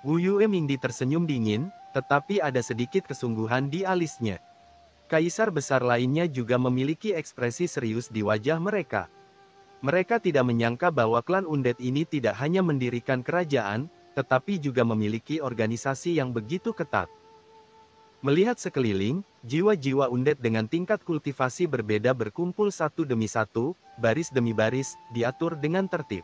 Wu Yue Mingdi tersenyum dingin, tetapi ada sedikit kesungguhan di alisnya. Kaisar besar lainnya juga memiliki ekspresi serius di wajah mereka. Mereka tidak menyangka bahwa klan Undead ini tidak hanya mendirikan kerajaan, tetapi juga memiliki organisasi yang begitu ketat. Melihat sekeliling, jiwa-jiwa Undead dengan tingkat kultivasi berbeda berkumpul satu demi satu, baris demi baris, diatur dengan tertib.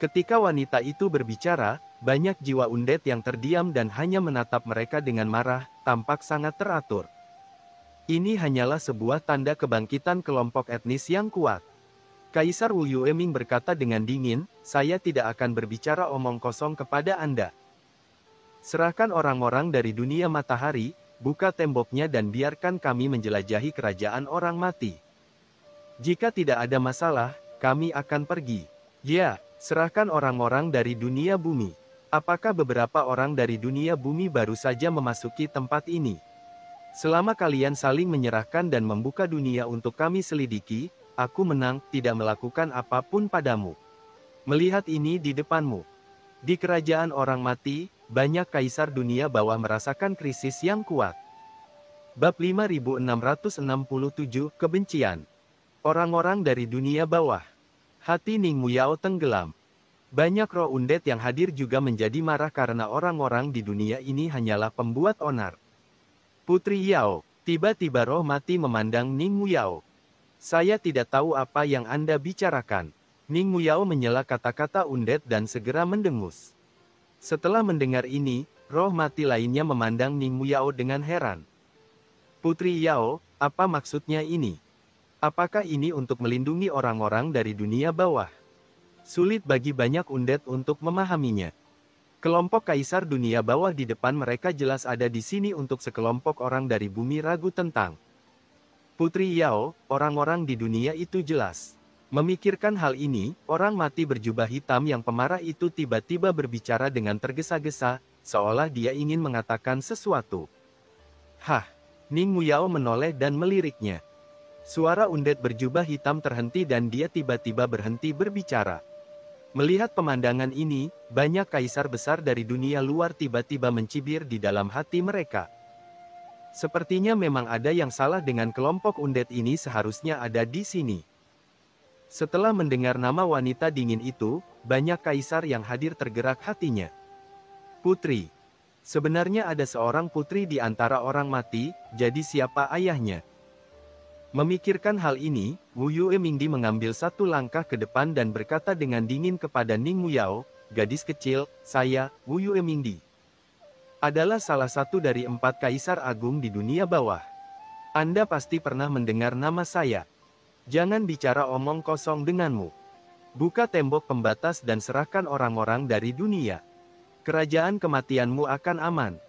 Ketika wanita itu berbicara, banyak jiwa Undead yang terdiam dan hanya menatap mereka dengan marah, tampak sangat teratur. Ini hanyalah sebuah tanda kebangkitan kelompok etnis yang kuat. Kaisar Wu Yueming berkata dengan dingin, saya tidak akan berbicara omong kosong kepada Anda. Serahkan orang-orang dari dunia matahari, buka temboknya dan biarkan kami menjelajahi kerajaan orang mati. Jika tidak ada masalah, kami akan pergi. Ya, serahkan orang-orang dari dunia bumi. Apakah beberapa orang dari dunia bumi baru saja memasuki tempat ini? Selama kalian saling menyerahkan dan membuka dunia untuk kami selidiki, aku menang, tidak melakukan apapun padamu. Melihat ini di depanmu. Di kerajaan orang mati, banyak kaisar dunia bawah merasakan krisis yang kuat. Bab 5667, Kebencian. Orang-orang dari dunia bawah. Hati Ning Muyao tenggelam. Banyak roh Undead yang hadir juga menjadi marah karena orang-orang di dunia ini hanyalah pembuat onar. Putri Yao, tiba-tiba roh mati memandang Ning Muyao. Saya tidak tahu apa yang Anda bicarakan. Ning Muyao menyela kata-kata Undead dan segera mendengus. Setelah mendengar ini, roh mati lainnya memandang Ning Muyao dengan heran. Putri Yao, apa maksudnya ini? Apakah ini untuk melindungi orang-orang dari dunia bawah? Sulit bagi banyak Undead untuk memahaminya. Kelompok kaisar dunia bawah di depan mereka jelas ada di sini untuk sekelompok orang dari bumi ragu tentang. Putri Yao, orang-orang di dunia itu jelas. Memikirkan hal ini, orang mati berjubah hitam yang pemarah itu tiba-tiba berbicara dengan tergesa-gesa, seolah dia ingin mengatakan sesuatu. Hah! Ning Muyao menoleh dan meliriknya. Suara Undead berjubah hitam terhenti dan dia tiba-tiba berhenti berbicara. Melihat pemandangan ini, banyak kaisar besar dari dunia luar tiba-tiba mencibir di dalam hati mereka. Sepertinya memang ada yang salah dengan kelompok Undead ini seharusnya ada di sini. Setelah mendengar nama wanita dingin itu, banyak kaisar yang hadir tergerak hatinya. Putri. Sebenarnya ada seorang putri di antara orang mati, jadi siapa ayahnya? Memikirkan hal ini, Wu Yue Mingdi mengambil satu langkah ke depan dan berkata dengan dingin kepada Ning Muyao, gadis kecil, saya, Wu Yue Mingdi, adalah salah satu dari 4 kaisar agung di dunia bawah. Anda pasti pernah mendengar nama saya. Jangan bicara omong kosong denganmu. Buka tembok pembatas dan serahkan orang-orang dari dunia. Kerajaan kematianmu akan aman.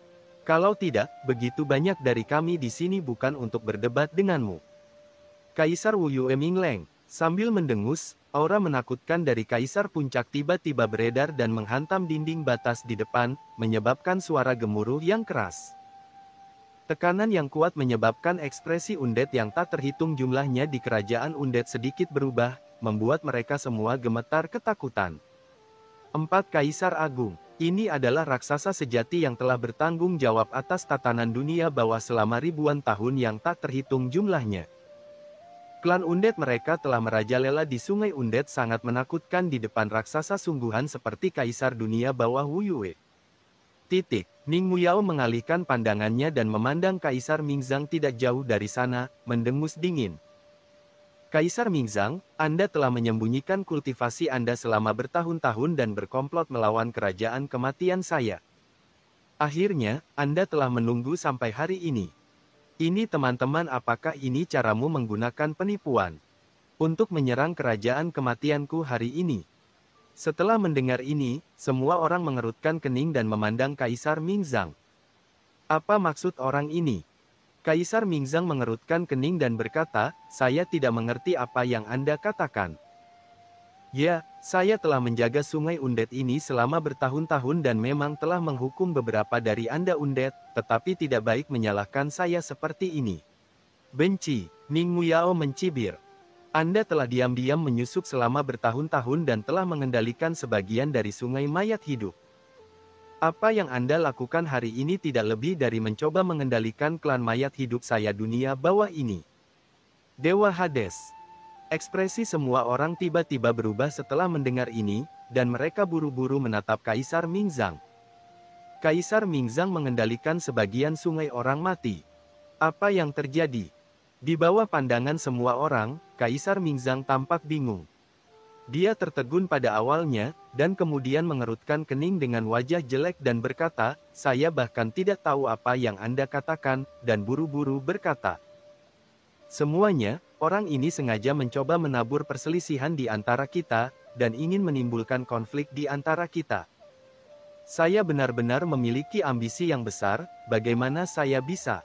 Kalau tidak, begitu banyak dari kami di sini bukan untuk berdebat denganmu. Kaisar Wu Yue Mingleng, sambil mendengus, aura menakutkan dari Kaisar Puncak tiba-tiba beredar dan menghantam dinding batas di depan, menyebabkan suara gemuruh yang keras. Tekanan yang kuat menyebabkan ekspresi Undead yang tak terhitung jumlahnya di kerajaan Undead sedikit berubah, membuat mereka semua gemetar ketakutan. 4 Kaisar Agung, ini adalah raksasa sejati yang telah bertanggung jawab atas tatanan dunia bawah selama ribuan tahun yang tak terhitung jumlahnya. Klan Undead mereka telah merajalela di sungai Undead sangat menakutkan di depan raksasa sungguhan seperti Kaisar Dunia Bawah Wu Yue. Ning Muyao mengalihkan pandangannya dan memandang Kaisar Mingzang tidak jauh dari sana, mendengus dingin. Kaisar Mingzang, Anda telah menyembunyikan kultivasi Anda selama bertahun-tahun dan berkomplot melawan kerajaan kematian saya. Akhirnya, Anda telah menunggu sampai hari ini. Ini teman-teman, apakah ini caramu menggunakan penipuan untuk menyerang kerajaan kematianku hari ini? Setelah mendengar ini, semua orang mengerutkan kening dan memandang Kaisar Mingzang. Apa maksud orang ini? Kaisar Mingzang mengerutkan kening dan berkata, saya tidak mengerti apa yang Anda katakan. Ya, saya telah menjaga sungai Undead ini selama bertahun-tahun dan memang telah menghukum beberapa dari Anda Undead, tetapi tidak baik menyalahkan saya seperti ini. Benci, Ning Muyao mencibir. Anda telah diam-diam menyusup selama bertahun-tahun dan telah mengendalikan sebagian dari sungai mayat hidup. Apa yang Anda lakukan hari ini tidak lebih dari mencoba mengendalikan klan mayat hidup saya dunia bawah ini. Dewa Hades. Ekspresi semua orang tiba-tiba berubah setelah mendengar ini, dan mereka buru-buru menatap Kaisar Mingzang. Kaisar Mingzang mengendalikan sebagian sungai orang mati. Apa yang terjadi? Di bawah pandangan semua orang, Kaisar Mingzang tampak bingung. Dia tertegun pada awalnya, dan kemudian mengerutkan kening dengan wajah jelek dan berkata, "Saya bahkan tidak tahu apa yang Anda katakan," dan buru-buru berkata, "Semuanya, orang ini sengaja mencoba menabur perselisihan di antara kita, dan ingin menimbulkan konflik di antara kita. Saya benar-benar memiliki ambisi yang besar, bagaimana saya bisa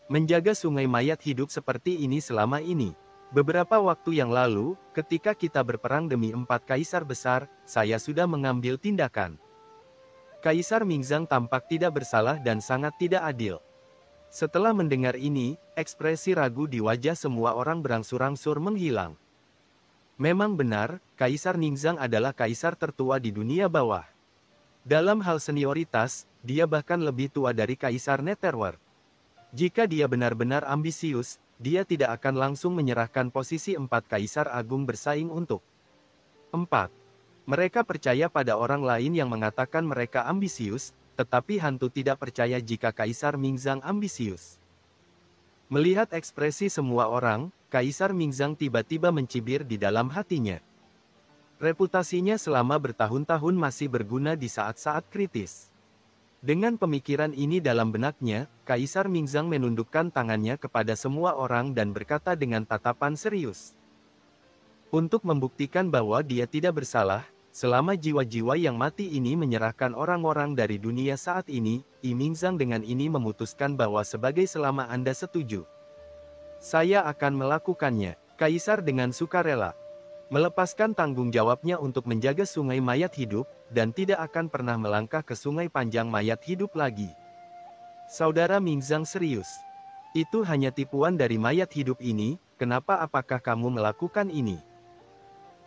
menjaga sungai mayat hidup seperti ini selama ini? Beberapa waktu yang lalu, ketika kita berperang demi 4 kaisar besar, saya sudah mengambil tindakan." Kaisar Mingzang tampak tidak bersalah dan sangat tidak adil. Setelah mendengar ini, ekspresi ragu di wajah semua orang berangsur-angsur menghilang. Memang benar, Kaisar Mingzang adalah kaisar tertua di dunia bawah. Dalam hal senioritas, dia bahkan lebih tua dari Kaisar Netherworld. Jika dia benar-benar ambisius, dia tidak akan langsung menyerahkan posisi 4 kaisar agung bersaing untuk 4. Mereka percaya pada orang lain yang mengatakan mereka ambisius, tetapi hantu tidak percaya jika Kaisar Mingzang ambisius. Melihat ekspresi semua orang, Kaisar Mingzang tiba-tiba mencibir di dalam hatinya. Reputasinya selama bertahun-tahun masih berguna di saat-saat kritis. Dengan pemikiran ini dalam benaknya, Kaisar Mingzang menundukkan tangannya kepada semua orang dan berkata dengan tatapan serius. Untuk membuktikan bahwa dia tidak bersalah, selama jiwa-jiwa yang mati ini menyerahkan orang-orang dari dunia saat ini, Mingzang dengan ini memutuskan bahwa sebagai selama Anda setuju, saya akan melakukannya. Kaisar dengan sukarela melepaskan tanggung jawabnya untuk menjaga sungai mayat hidup, dan tidak akan pernah melangkah ke sungai panjang mayat hidup lagi. Saudara Mingzang serius. Itu hanya tipuan dari mayat hidup ini, apakah kamu melakukan ini?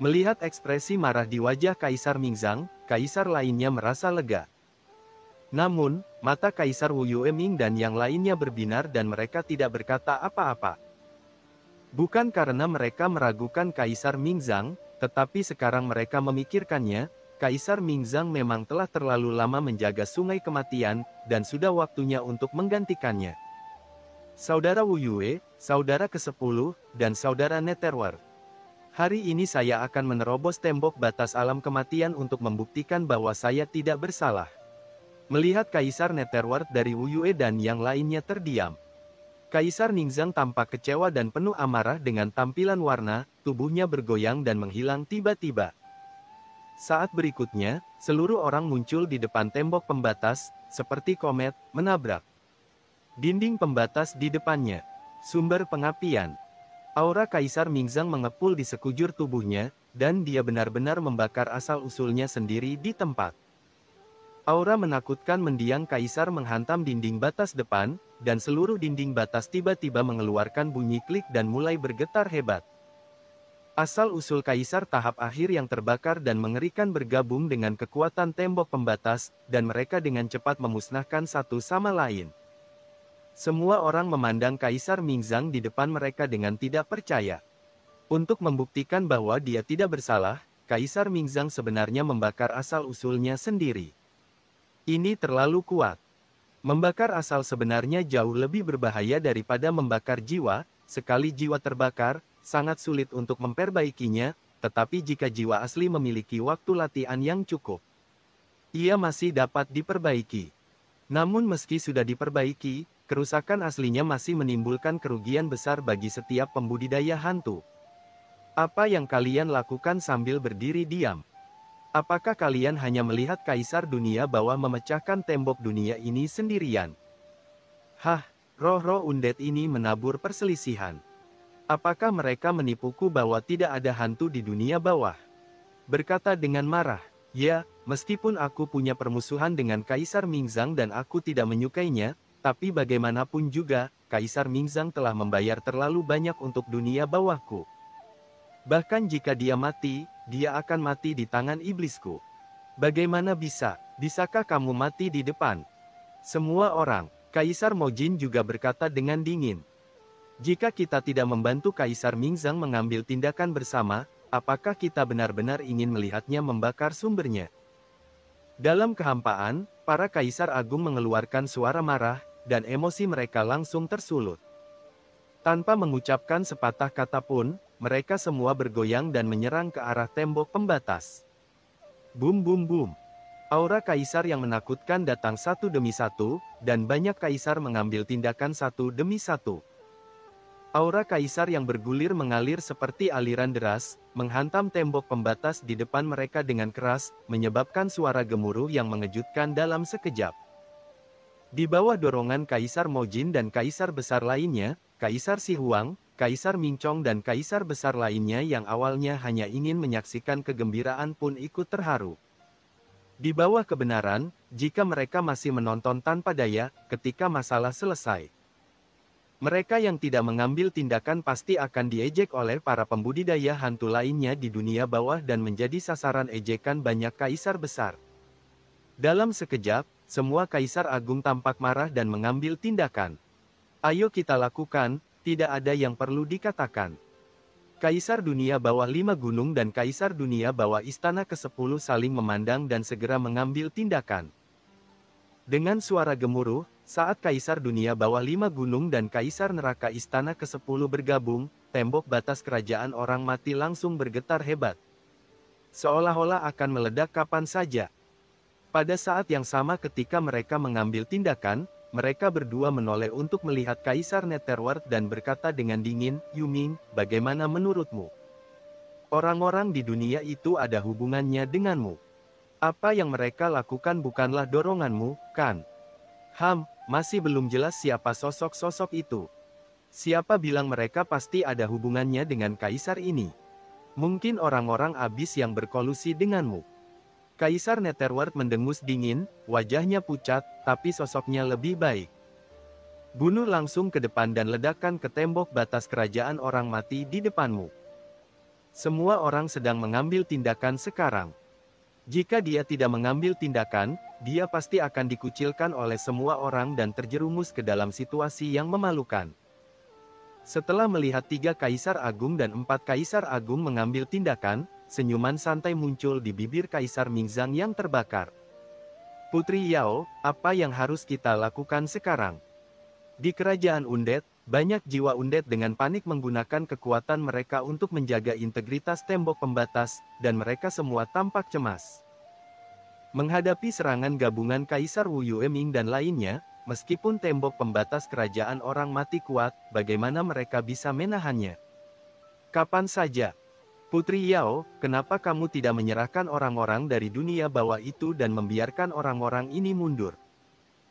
Melihat ekspresi marah di wajah Kaisar Mingzang, kaisar lainnya merasa lega. Namun, mata Kaisar Wu Yueming dan yang lainnya berbinar dan mereka tidak berkata apa-apa. Bukan karena mereka meragukan Kaisar Mingzang, tetapi sekarang mereka memikirkannya, Kaisar Mingzang memang telah terlalu lama menjaga sungai kematian, dan sudah waktunya untuk menggantikannya. Saudara Wu Yue, saudara ke-10, dan saudara Netherworld. Hari ini saya akan menerobos tembok batas alam kematian untuk membuktikan bahwa saya tidak bersalah. Melihat Kaisar Netherworld dari Wu Yue dan yang lainnya terdiam, Kaisar Mingzang tampak kecewa dan penuh amarah dengan tampilan warna, tubuhnya bergoyang dan menghilang tiba-tiba. Saat berikutnya, seluruh orang muncul di depan tembok pembatas, seperti komet, menabrak dinding pembatas di depannya. Sumber pengapian. Aura Kaisar Mingzang mengepul di sekujur tubuhnya, dan dia benar-benar membakar asal-usulnya sendiri di tempat. Aura menakutkan mendiang Kaisar menghantam dinding batas depan, dan seluruh dinding batas tiba-tiba mengeluarkan bunyi klik dan mulai bergetar hebat. Asal-usul Kaisar tahap akhir yang terbakar dan mengerikan bergabung dengan kekuatan tembok pembatas, dan mereka dengan cepat memusnahkan satu sama lain. Semua orang memandang Kaisar Mingzang di depan mereka dengan tidak percaya. Untuk membuktikan bahwa dia tidak bersalah, Kaisar Mingzang sebenarnya membakar asal-usulnya sendiri. Ini terlalu kuat. Membakar asal sebenarnya jauh lebih berbahaya daripada membakar jiwa. Sekali jiwa terbakar, sangat sulit untuk memperbaikinya, tetapi jika jiwa asli memiliki waktu latihan yang cukup, ia masih dapat diperbaiki. Namun meski sudah diperbaiki, kerusakan aslinya masih menimbulkan kerugian besar bagi setiap pembudidaya hantu. Apa yang kalian lakukan sambil berdiri diam? Apakah kalian hanya melihat Kaisar Dunia Bawah memecahkan tembok dunia ini sendirian? Hah, roh-roh undead ini menabur perselisihan. Apakah mereka menipuku bahwa tidak ada hantu di dunia bawah? Berkata dengan marah, ya, meskipun aku punya permusuhan dengan Kaisar Mingzang dan aku tidak menyukainya, tapi bagaimanapun juga, Kaisar Mingzang telah membayar terlalu banyak untuk dunia bawahku. Bahkan jika dia mati, dia akan mati di tangan iblisku. Bagaimana bisa? Bisakah kamu mati di depan semua orang? Kaisar Mojin juga berkata dengan dingin. Jika kita tidak membantu Kaisar Mingzang mengambil tindakan bersama, apakah kita benar-benar ingin melihatnya membakar sumbernya? Dalam kehampaan, para Kaisar Agung mengeluarkan suara marah, dan emosi mereka langsung tersulut. Tanpa mengucapkan sepatah kata pun, mereka semua bergoyang dan menyerang ke arah tembok pembatas. Bum bum bum. Aura kaisar yang menakutkan datang satu demi satu, dan banyak kaisar mengambil tindakan satu demi satu. Aura kaisar yang bergulir mengalir seperti aliran deras, menghantam tembok pembatas di depan mereka dengan keras, menyebabkan suara gemuruh yang mengejutkan dalam sekejap. Di bawah dorongan Kaisar Mojin dan kaisar besar lainnya, Kaisar Si Huang, Kaisar Mingchong dan kaisar besar lainnya yang awalnya hanya ingin menyaksikan kegembiraan pun ikut terharu. Di bawah kebenaran, jika mereka masih menonton tanpa daya, ketika masalah selesai. Mereka yang tidak mengambil tindakan pasti akan diejek oleh para pembudidaya hantu lainnya di dunia bawah dan menjadi sasaran ejekan banyak kaisar besar. Dalam sekejap, semua kaisar agung tampak marah dan mengambil tindakan. Ayo kita lakukan, tidak ada yang perlu dikatakan. Kaisar dunia bawah 5 gunung dan kaisar dunia bawah istana ke-10 saling memandang dan segera mengambil tindakan. Dengan suara gemuruh, saat Kaisar Dunia Bawah 5 Gunung dan Kaisar Neraka Istana ke-10 bergabung, tembok batas kerajaan orang mati langsung bergetar hebat. Seolah-olah akan meledak kapan saja. Pada saat yang sama ketika mereka mengambil tindakan, mereka berdua menoleh untuk melihat Kaisar Netherworld dan berkata dengan dingin, Yuming, bagaimana menurutmu? Orang-orang di dunia itu ada hubungannya denganmu. Apa yang mereka lakukan bukanlah doronganmu, kan? Masih belum jelas siapa sosok-sosok itu. Siapa bilang mereka pasti ada hubungannya dengan kaisar ini? Mungkin orang-orang abis yang berkolusi denganmu. Kaisar Netherworld mendengus dingin, wajahnya pucat, tapi sosoknya lebih baik. Bunuh langsung ke depan dan ledakkan ke tembok batas kerajaan orang mati di depanmu. Semua orang sedang mengambil tindakan sekarang. Jika dia tidak mengambil tindakan, dia pasti akan dikucilkan oleh semua orang dan terjerumus ke dalam situasi yang memalukan. Setelah melihat 3 kaisar agung dan 4 kaisar agung mengambil tindakan, senyuman santai muncul di bibir Kaisar Mingzang yang terbakar. Putri Yao, apa yang harus kita lakukan sekarang? Di kerajaan undet, banyak jiwa undet dengan panik menggunakan kekuatan mereka untuk menjaga integritas tembok pembatas, dan mereka semua tampak cemas. Menghadapi serangan gabungan Kaisar Wu Yueming dan lainnya, meskipun tembok pembatas kerajaan orang mati kuat, bagaimana mereka bisa menahannya? Kapan saja? Putri Yao, kenapa kamu tidak menyerahkan orang-orang dari dunia bawah itu dan membiarkan orang-orang ini mundur?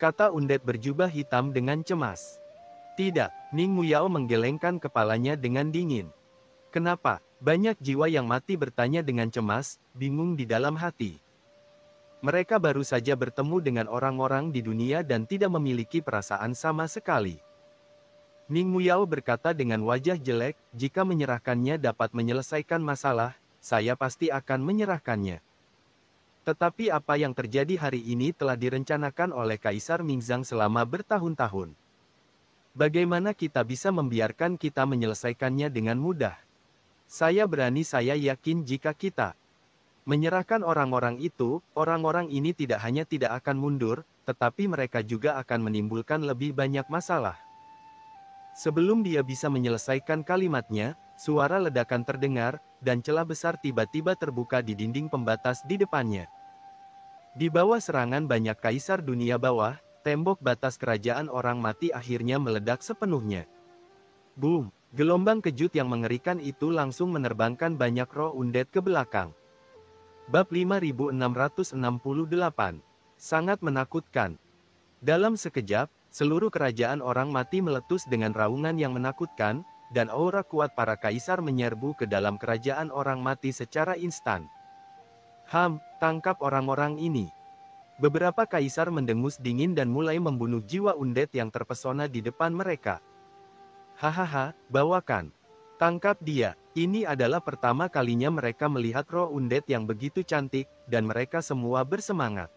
Kata undet berjubah hitam dengan cemas. Tidak, Ning Muyao menggelengkan kepalanya dengan dingin. Kenapa? Banyak jiwa yang mati bertanya dengan cemas, bingung di dalam hati. Mereka baru saja bertemu dengan orang-orang di dunia dan tidak memiliki perasaan sama sekali. Ning Muyao berkata dengan wajah jelek, jika menyerahkannya dapat menyelesaikan masalah, saya pasti akan menyerahkannya. Tetapi apa yang terjadi hari ini telah direncanakan oleh Kaisar Mingzang selama bertahun-tahun. Bagaimana kita bisa membiarkan kita menyelesaikannya dengan mudah? Saya yakin jika kita menyerahkan orang-orang itu, orang-orang ini tidak hanya tidak akan mundur, tetapi mereka juga akan menimbulkan lebih banyak masalah. Sebelum dia bisa menyelesaikan kalimatnya, suara ledakan terdengar, dan celah besar tiba-tiba terbuka di dinding pembatas di depannya. Di bawah serangan banyak kaisar dunia bawah, tembok batas kerajaan orang mati akhirnya meledak sepenuhnya. Boom! Gelombang kejut yang mengerikan itu langsung menerbangkan banyak roh undead ke belakang. Bab 5668. Sangat menakutkan. Dalam sekejap, seluruh kerajaan orang mati meletus dengan raungan yang menakutkan, dan aura kuat para kaisar menyerbu ke dalam kerajaan orang mati secara instan. Tangkap orang-orang ini. Beberapa kaisar mendengus dingin dan mulai membunuh jiwa undead yang terpesona di depan mereka. Hahaha, bawakan. Tangkap dia. Ini adalah pertama kalinya mereka melihat roh undead yang begitu cantik, dan mereka semua bersemangat.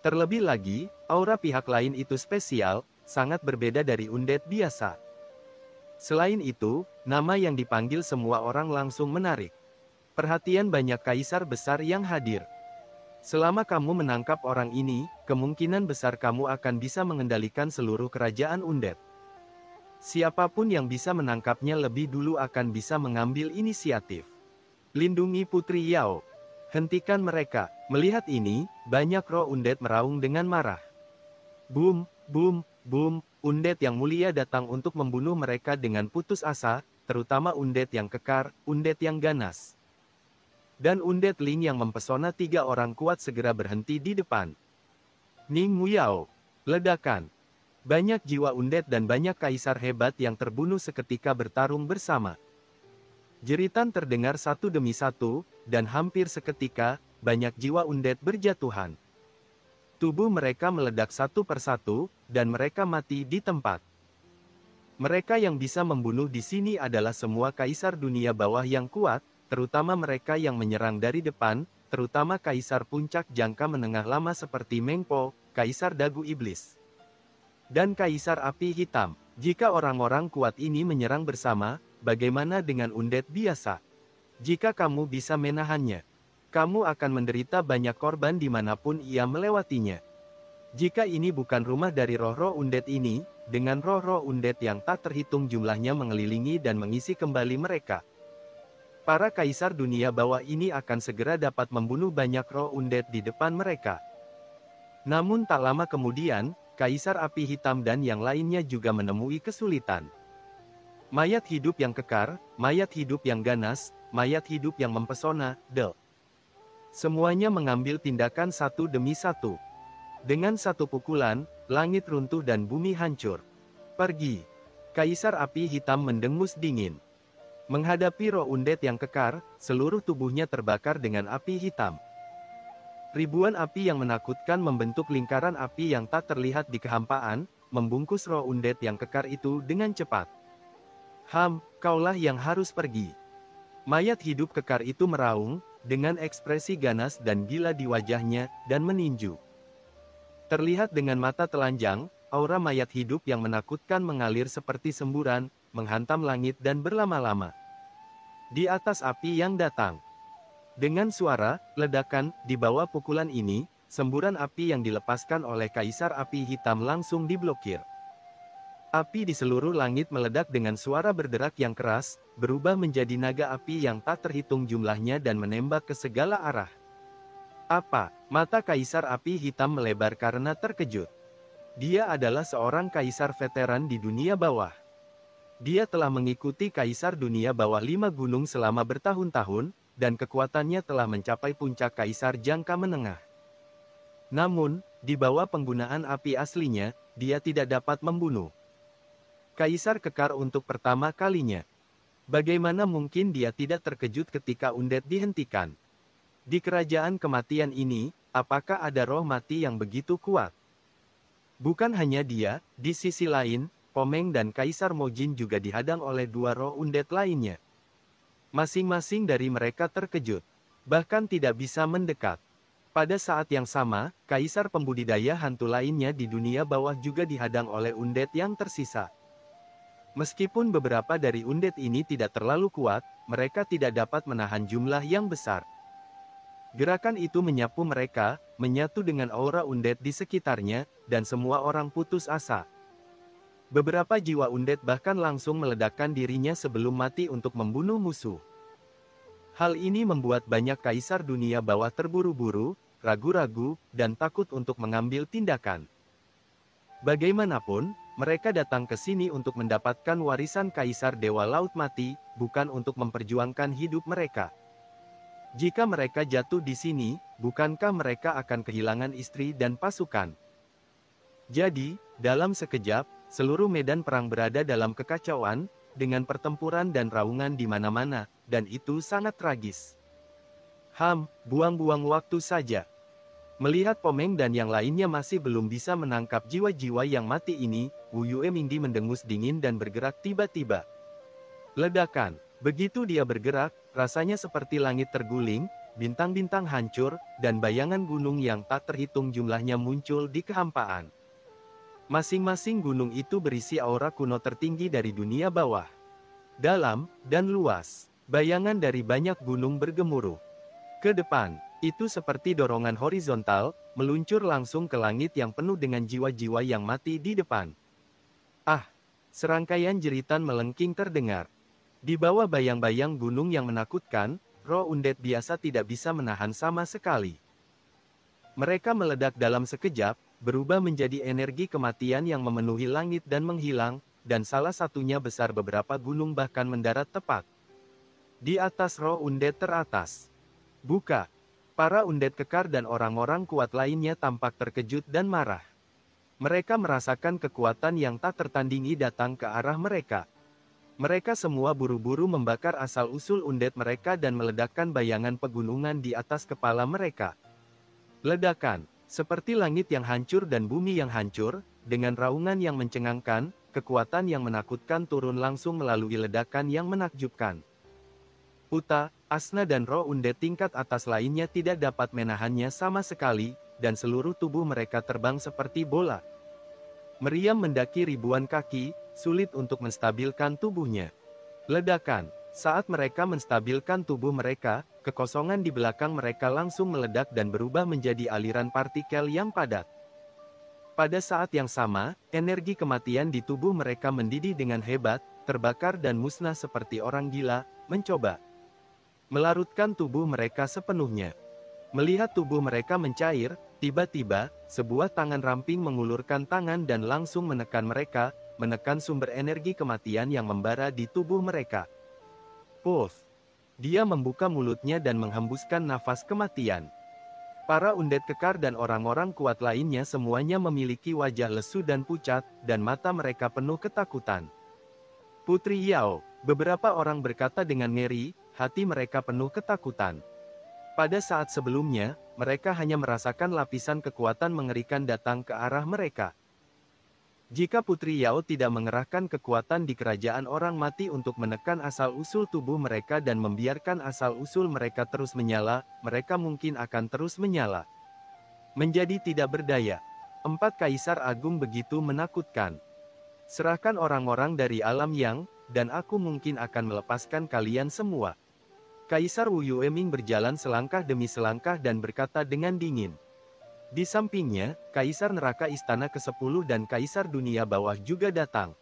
Terlebih lagi, aura pihak lain itu spesial, sangat berbeda dari undead biasa. Selain itu, nama yang dipanggil semua orang langsung menarik perhatian banyak kaisar besar yang hadir. Selama kamu menangkap orang ini, kemungkinan besar kamu akan bisa mengendalikan seluruh kerajaan undead. Siapapun yang bisa menangkapnya lebih dulu akan bisa mengambil inisiatif. Lindungi Putri Yao. Hentikan mereka. Melihat ini, banyak roh undead meraung dengan marah. Boom, boom, boom, undead yang mulia datang untuk membunuh mereka dengan putus asa, terutama undead yang kekar, undead yang ganas. Dan undead Ling yang mempesona 3 orang kuat segera berhenti di depan. Ning Muyao. Ledakan. Banyak jiwa undead dan banyak kaisar hebat yang terbunuh seketika bertarung bersama. Jeritan terdengar satu demi satu, dan hampir seketika, banyak jiwa undead berjatuhan. Tubuh mereka meledak satu persatu, dan mereka mati di tempat. Mereka yang bisa membunuh di sini adalah semua kaisar dunia bawah yang kuat, terutama mereka yang menyerang dari depan, terutama kaisar puncak jangka menengah lama seperti Meng Po, kaisar dagu iblis, dan kaisar api hitam. Jika orang-orang kuat ini menyerang bersama, bagaimana dengan undead biasa? Jika kamu bisa menahannya, kamu akan menderita banyak korban dimanapun ia melewatinya. Jika ini bukan rumah dari roh-roh undead ini, dengan roh-roh undead yang tak terhitung jumlahnya mengelilingi dan mengisi kembali mereka, para kaisar dunia bawah ini akan segera dapat membunuh banyak roh undead di depan mereka. Namun tak lama kemudian, kaisar api hitam dan yang lainnya juga menemui kesulitan. Mayat hidup yang kekar, mayat hidup yang ganas, mayat hidup yang mempesona, semuanya mengambil tindakan satu demi satu. Dengan satu pukulan, langit runtuh dan bumi hancur. Pergi. Kaisar api hitam mendengus dingin. Menghadapi roh undead yang kekar, seluruh tubuhnya terbakar dengan api hitam. Ribuan api yang menakutkan membentuk lingkaran api yang tak terlihat di kehampaan, membungkus roh undead yang kekar itu dengan cepat. Kaulah yang harus pergi. Mayat hidup kekar itu meraung, dengan ekspresi ganas dan gila di wajahnya, dan meninju. Terlihat dengan mata telanjang, aura mayat hidup yang menakutkan mengalir seperti semburan, menghantam langit dan berlama-lama. Di atas api yang datang. Dengan suara ledakan, di bawah pukulan ini, semburan api yang dilepaskan oleh kaisar api hitam langsung diblokir. Api di seluruh langit meledak dengan suara berderak yang keras, berubah menjadi naga api yang tak terhitung jumlahnya dan menembak ke segala arah. Apa? Mata kaisar api hitam melebar karena terkejut. Dia adalah seorang kaisar veteran di dunia bawah. Dia telah mengikuti kaisar dunia bawah 5 gunung selama bertahun-tahun, dan kekuatannya telah mencapai puncak kaisar jangka menengah. Namun, di bawah penggunaan api aslinya, dia tidak dapat membunuh kaisar kekar untuk pertama kalinya. Bagaimana mungkin dia tidak terkejut ketika undead dihentikan? Di kerajaan kematian ini, apakah ada roh mati yang begitu kuat? Bukan hanya dia, di sisi lain, Pomeng dan Kaisar Mojin juga dihadang oleh 2 roh undead lainnya. Masing-masing dari mereka terkejut, bahkan tidak bisa mendekat. Pada saat yang sama, Kaisar pembudidaya hantu lainnya di dunia bawah juga dihadang oleh undead yang tersisa. Meskipun beberapa dari undead ini tidak terlalu kuat, mereka tidak dapat menahan jumlah yang besar. Gerakan itu menyapu mereka, menyatu dengan aura undead di sekitarnya, dan semua orang putus asa. Beberapa jiwa undead bahkan langsung meledakkan dirinya sebelum mati untuk membunuh musuh. Hal ini membuat banyak kaisar dunia bawah terburu-buru, ragu-ragu, dan takut untuk mengambil tindakan. Bagaimanapun, mereka datang ke sini untuk mendapatkan warisan Kaisar Dewa Laut Mati, bukan untuk memperjuangkan hidup mereka. Jika mereka jatuh di sini, bukankah mereka akan kehilangan istri dan pasukan? Jadi, dalam sekejap, seluruh medan perang berada dalam kekacauan, dengan pertempuran dan raungan di mana-mana, dan itu sangat tragis. Buang-buang waktu saja. Melihat Pomeng dan yang lainnya masih belum bisa menangkap jiwa-jiwa yang mati ini, Wu Yue Mingdi mendengus dingin dan bergerak tiba-tiba. Ledakan. Begitu dia bergerak, rasanya seperti langit terguling, bintang-bintang hancur, dan bayangan gunung yang tak terhitung jumlahnya muncul di kehampaan. Masing-masing gunung itu berisi aura kuno tertinggi dari dunia bawah. Dalam dan luas, bayangan dari banyak gunung bergemuruh ke depan. Itu seperti dorongan horizontal, meluncur langsung ke langit yang penuh dengan jiwa-jiwa yang mati di depan. Ah! Serangkaian jeritan melengking terdengar. Di bawah bayang-bayang gunung yang menakutkan, roh undead biasa tidak bisa menahan sama sekali. Mereka meledak dalam sekejap, berubah menjadi energi kematian yang memenuhi langit dan menghilang, dan salah satunya besar beberapa gunung bahkan mendarat tepat di atas roh undead teratas. Buka! Para undead kekar dan orang-orang kuat lainnya tampak terkejut dan marah. Mereka merasakan kekuatan yang tak tertandingi datang ke arah mereka. Mereka semua buru-buru membakar asal-usul undead mereka dan meledakkan bayangan pegunungan di atas kepala mereka. Ledakan, seperti langit yang hancur dan bumi yang hancur, dengan raungan yang mencengangkan, kekuatan yang menakutkan turun langsung melalui ledakan yang menakjubkan. Uta, Asna dan roh undead tingkat atas lainnya tidak dapat menahannya sama sekali, dan seluruh tubuh mereka terbang seperti bola. Meriam mendaki ribuan kaki, sulit untuk menstabilkan tubuhnya. Ledakan, saat mereka menstabilkan tubuh mereka, kekosongan di belakang mereka langsung meledak dan berubah menjadi aliran partikel yang padat. Pada saat yang sama, energi kematian di tubuh mereka mendidih dengan hebat, terbakar dan musnah seperti orang gila, mencoba melarutkan tubuh mereka sepenuhnya. Melihat tubuh mereka mencair, tiba-tiba, sebuah tangan ramping mengulurkan tangan dan langsung menekan mereka, menekan sumber energi kematian yang membara di tubuh mereka. Puff! Dia membuka mulutnya dan menghembuskan nafas kematian. Para undead kekar dan orang-orang kuat lainnya semuanya memiliki wajah lesu dan pucat, dan mata mereka penuh ketakutan. Putri Yao, beberapa orang berkata dengan ngeri, hati mereka penuh ketakutan. Pada saat sebelumnya, mereka hanya merasakan lapisan kekuatan mengerikan datang ke arah mereka. Jika Putri Yao tidak mengerahkan kekuatan di kerajaan orang mati untuk menekan asal-usul tubuh mereka dan membiarkan asal-usul mereka terus menyala, mereka mungkin akan terus menyala. Menjadi tidak berdaya. 4 Kaisar Agung begitu menakutkan. Serahkan orang-orang dari alam yang, dan aku mungkin akan melepaskan kalian semua. Kaisar Wu Yueming berjalan selangkah demi selangkah dan berkata dengan dingin. Di sampingnya, Kaisar Neraka Istana ke-10 dan Kaisar Dunia Bawah juga datang.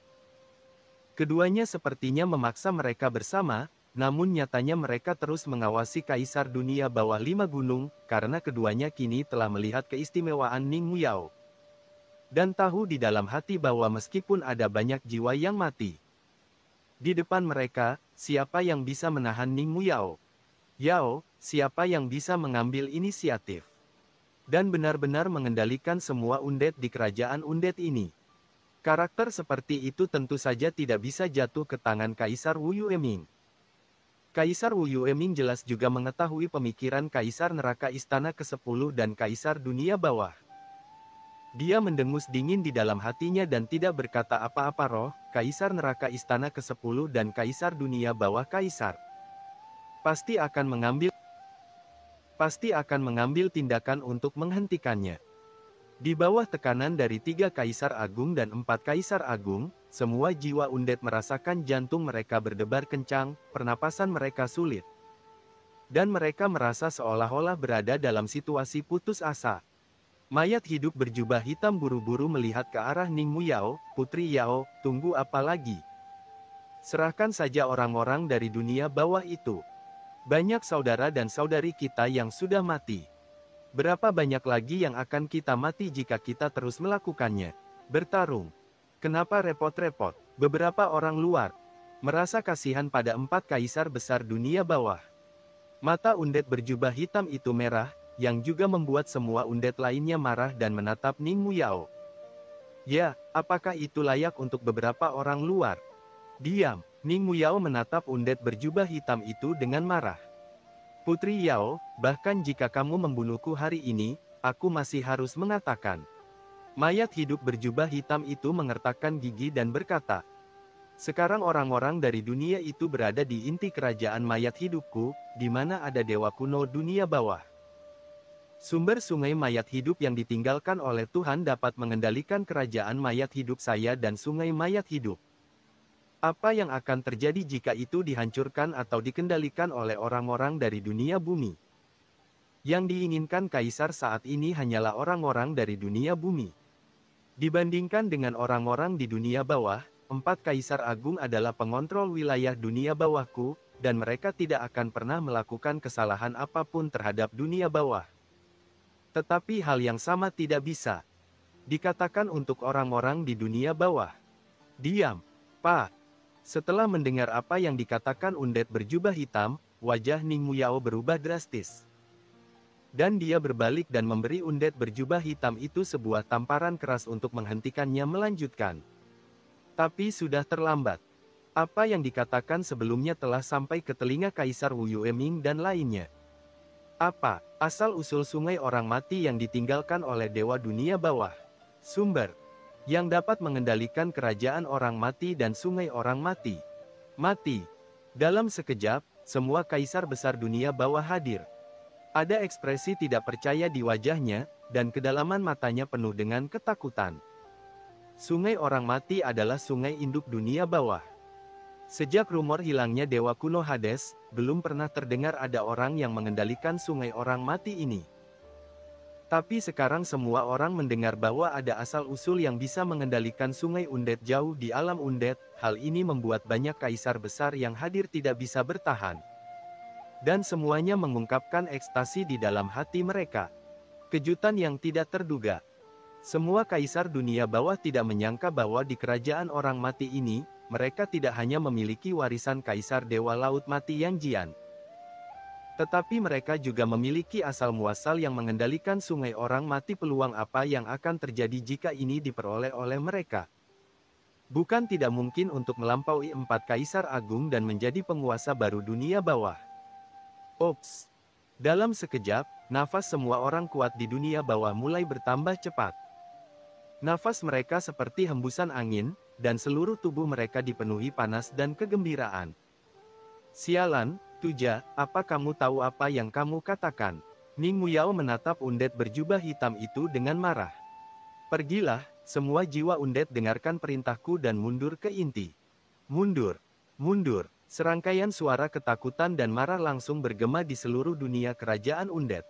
Keduanya sepertinya memaksa mereka bersama, namun nyatanya mereka terus mengawasi Kaisar Dunia Bawah 5 gunung, karena keduanya kini telah melihat keistimewaan Ning Muyao. Dan tahu di dalam hati bahwa meskipun ada banyak jiwa yang mati di depan mereka, siapa yang bisa menahan Ning Muyao? Yao, siapa yang bisa mengambil inisiatif dan benar-benar mengendalikan semua undead di kerajaan undead ini? Karakter seperti itu tentu saja tidak bisa jatuh ke tangan Kaisar Wu Yueming. Kaisar Wu Yueming jelas juga mengetahui pemikiran Kaisar Neraka Istana ke-10 dan Kaisar Dunia Bawah. Dia mendengus dingin di dalam hatinya dan tidak berkata apa-apa. Roh, Kaisar Neraka Istana ke-10 dan Kaisar Dunia Bawah Kaisar pasti akan mengambil tindakan untuk menghentikannya. Di bawah tekanan dari 3 Kaisar Agung dan 4 Kaisar Agung, semua jiwa undead merasakan jantung mereka berdebar kencang, pernapasan mereka sulit. Dan mereka merasa seolah-olah berada dalam situasi putus asa. Mayat hidup berjubah hitam buru-buru melihat ke arah Ning Muyao, Putri Yao, tunggu apa lagi? Serahkan saja orang-orang dari dunia bawah itu. Banyak saudara dan saudari kita yang sudah mati. Berapa banyak lagi yang akan kita mati jika kita terus melakukannya? Bertarung. Kenapa repot-repot? Beberapa orang luar merasa kasihan pada 4 kaisar besar dunia bawah. Mata undead berjubah hitam itu merah, yang juga membuat semua undead lainnya marah dan menatap Ning Muyao. Ya, apakah itu layak untuk beberapa orang luar? Diam, Ning Muyao menatap undead berjubah hitam itu dengan marah. Putri Yao, bahkan jika kamu membunuhku hari ini, aku masih harus mengatakan. Mayat hidup berjubah hitam itu mengertakkan gigi dan berkata. Sekarang orang-orang dari dunia itu berada di inti kerajaan mayat hidupku, di mana ada dewa kuno dunia bawah. Sumber sungai mayat hidup yang ditinggalkan oleh Tuhan dapat mengendalikan kerajaan mayat hidup saya dan sungai mayat hidup. Apa yang akan terjadi jika itu dihancurkan atau dikendalikan oleh orang-orang dari dunia bumi? Yang diinginkan kaisar saat ini hanyalah orang-orang dari dunia bumi. Dibandingkan dengan orang-orang di dunia bawah, 4 kaisar agung adalah pengontrol wilayah dunia bawahku, dan mereka tidak akan pernah melakukan kesalahan apapun terhadap dunia bawah. Tetapi hal yang sama tidak bisa dikatakan untuk orang-orang di dunia bawah. Diam, Pak. Setelah mendengar apa yang dikatakan undet berjubah hitam, wajah Ning Muyao berubah drastis. Dan dia berbalik dan memberi undet berjubah hitam itu sebuah tamparan keras untuk menghentikannya melanjutkan. Tapi sudah terlambat. Apa yang dikatakan sebelumnya telah sampai ke telinga Kaisar Wu Yueming dan lainnya. Apa asal-usul sungai orang mati yang ditinggalkan oleh dewa dunia bawah? Sumber yang dapat mengendalikan kerajaan orang mati dan sungai orang mati. Mati. Dalam sekejap, semua kaisar besar dunia bawah hadir. Ada ekspresi tidak percaya di wajahnya, dan kedalaman matanya penuh dengan ketakutan. Sungai orang mati adalah sungai induk dunia bawah. Sejak rumor hilangnya dewa kuno Hades, belum pernah terdengar ada orang yang mengendalikan sungai orang mati ini. Tapi sekarang semua orang mendengar bahwa ada asal-usul yang bisa mengendalikan sungai undet jauh di alam undet. Hal ini membuat banyak kaisar besar yang hadir tidak bisa bertahan. Dan semuanya mengungkapkan ekstasi di dalam hati mereka. Kejutan yang tidak terduga. Semua kaisar dunia bawah tidak menyangka bahwa di kerajaan orang mati ini, mereka tidak hanya memiliki warisan kaisar dewa laut mati Yang Jian. Tetapi mereka juga memiliki asal-muasal yang mengendalikan sungai orang mati. Peluang apa yang akan terjadi jika ini diperoleh oleh mereka? Bukan tidak mungkin untuk melampaui 4 kaisar agung dan menjadi penguasa baru dunia bawah. Ops! Dalam sekejap, nafas semua orang kuat di dunia bawah mulai bertambah cepat. Nafas mereka seperti hembusan angin, dan seluruh tubuh mereka dipenuhi panas dan kegembiraan. Sialan, Tuja, apa kamu tahu apa yang kamu katakan? Ning Muyao menatap undet berjubah hitam itu dengan marah. Pergilah, semua jiwa undet, dengarkan perintahku dan mundur ke inti. Mundur! Mundur! Serangkaian suara ketakutan dan marah langsung bergema di seluruh dunia kerajaan undet.